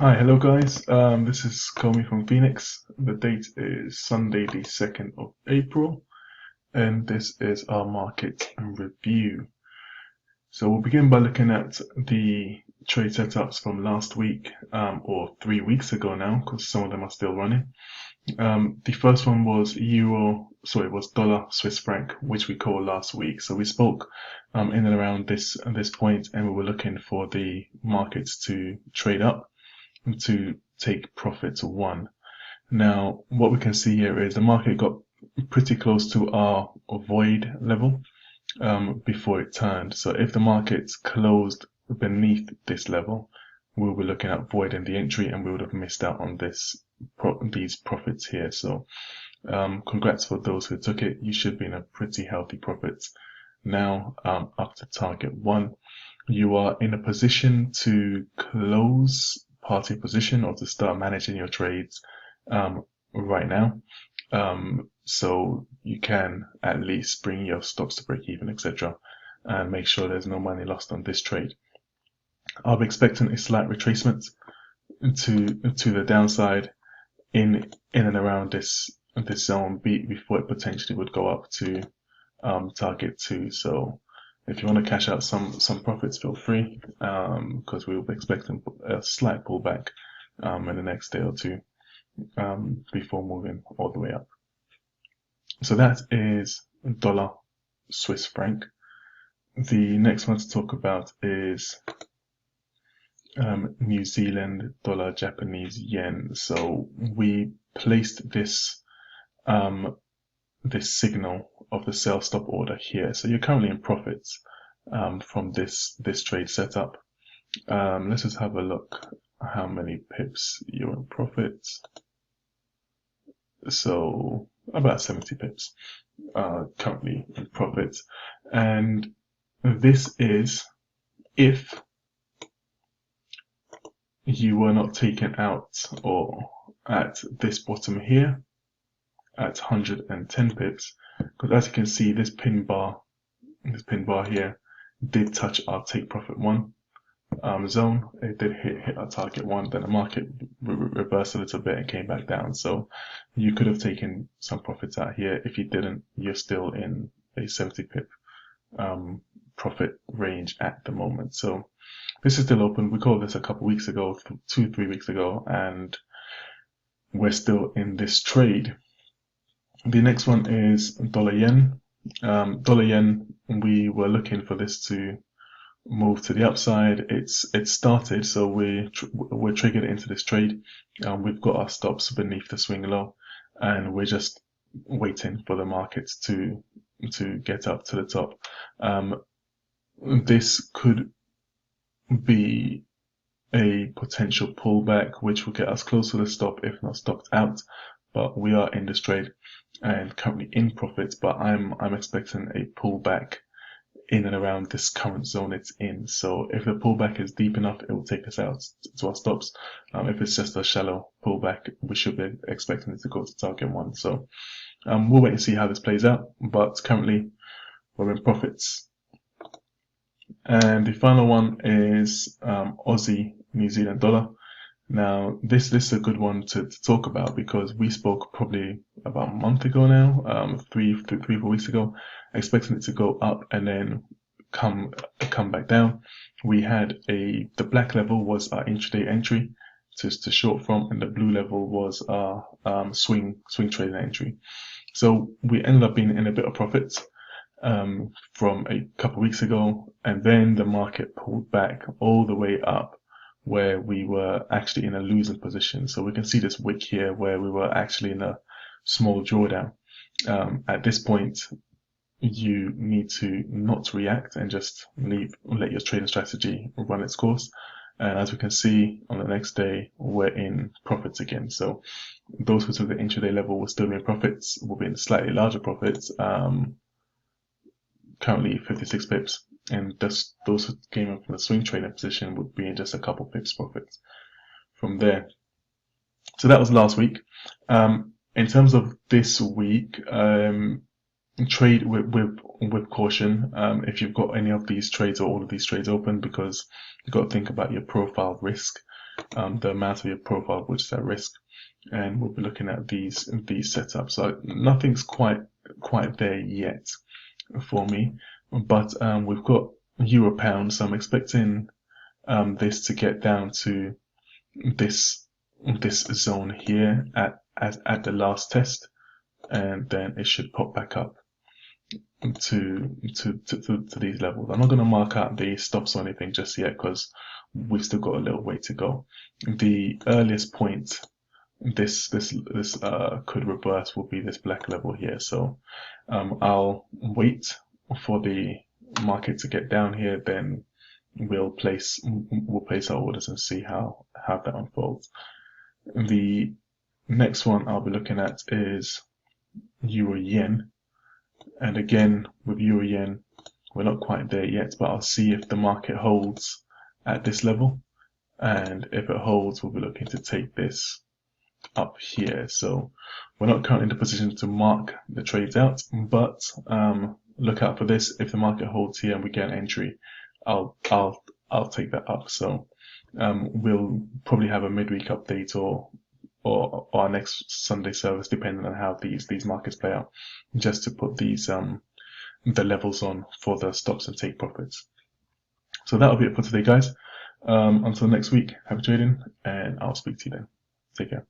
Hi, hello guys. This is Komi from Phoenix. The date is Sunday, the 2nd of April, and this is our market review. So we'll begin by looking at the trade setups from last week, or 3 weeks ago now, because some of them are still running. The first one was dollar Swiss franc, which we called last week. So we spoke in and around this point, and we were looking for the markets to trade up to take profit one. Now, what we can see here is the market got pretty close to our void level before it turned. So if the market closed beneath this level, we'll be looking at voiding the entry, and we would have missed out on these profits here. So congrats for those who took it. You should be in a pretty healthy profit now, up to target one. You are in a position to close party position or to start managing your trades right now. So you can at least bring your stops to break even, etc., and make sure there's no money lost on this trade. I'll be expecting a slight retracement to the downside in and around this zone before it potentially would go up to target 2. So if you want to cash out some profits, feel free, because we will be expecting a slight pullback in the next day or two before moving all the way up. So that is dollar Swiss franc. The next one to talk about is New Zealand dollar Japanese yen. So we placed this signal of the sell stop order here. So you're currently in profits from this trade setup. Let's just have a look how many pips you're in profits. So about 70 pips currently in profits, and this is if you were not taken out or at this bottom here at 110 pips, because as you can see, this pin bar here did touch our take profit one zone. It did hit our target one, then the market reversed a little bit and came back down. So you could have taken some profits out here. If you didn't, you're still in a 70 pip profit range at the moment. So this is still open. We called this a couple weeks ago, 2-3 weeks ago, and we're still in this trade. The next one is dollar yen. Dollar yen, we were looking for this to move to the upside. It started, so we're triggered into this trade. We've got our stops beneath the swing low, and we're just waiting for the markets to get up to the top. This could be a potential pullback, which will get us close to the stop, if not stopped out. But we are in this trade and currently in profits. But I'm expecting a pullback in and around this current zone it's in. So if the pullback is deep enough, it will take us out to our stops. If it's just a shallow pullback, we should be expecting it to go to target one. So we'll wait and see how this plays out. But currently we're in profits. And the final one is Aussie New Zealand dollar. Now, this is a good one to talk about, because we spoke probably about a month ago now, 4 weeks ago, expecting it to go up and then come back down. We had the black level was our intraday entry to short from, and the blue level was our swing trading entry. So we ended up being in a bit of profit from a couple of weeks ago, and then the market pulled back all the way up, where we were actually in a losing position. So we can see this wick here where we were actually in a small drawdown. At this point, you need to not react and just let your trading strategy run its course. And as we can see on the next day, we're in profits again. So those who took the intraday level will still be in profits, will be in slightly larger profits, currently 56 pips. And those who came up from the swing trading position would be in just a couple pips profits from there. So that was last week. In terms of this week, trade with caution if you've got any of these trades or all of these trades open, because you've got to think about your profile risk. the amount of your profile which is at risk, and we'll be looking at these setups. So nothing's quite there yet for me, but we've got euro pound, so I'm expecting this to get down to this zone here at the last test, and then it should pop back up to these levels. I'm not going to mark out the stops or anything just yet because we've still got a little way to go. The earliest point this could reverse will be this black level here. So I'll wait for the market to get down here, then we'll place our orders and see how that unfolds. The next one I'll be looking at is euro yen, and again with euro yen we're not quite there yet, but I'll see if the market holds at this level, and if it holds we'll be looking to take this up here. So we're not currently in the position to mark the trades out, but look out for this. If the market holds here and we get an entry, I'll take that up. So we'll probably have a midweek update or our next Sunday service, depending on how these markets play out, just to put these the levels on for the stops and take profits. So that'll be it for today, guys. Until next week, happy trading, and I'll speak to you then. Take care.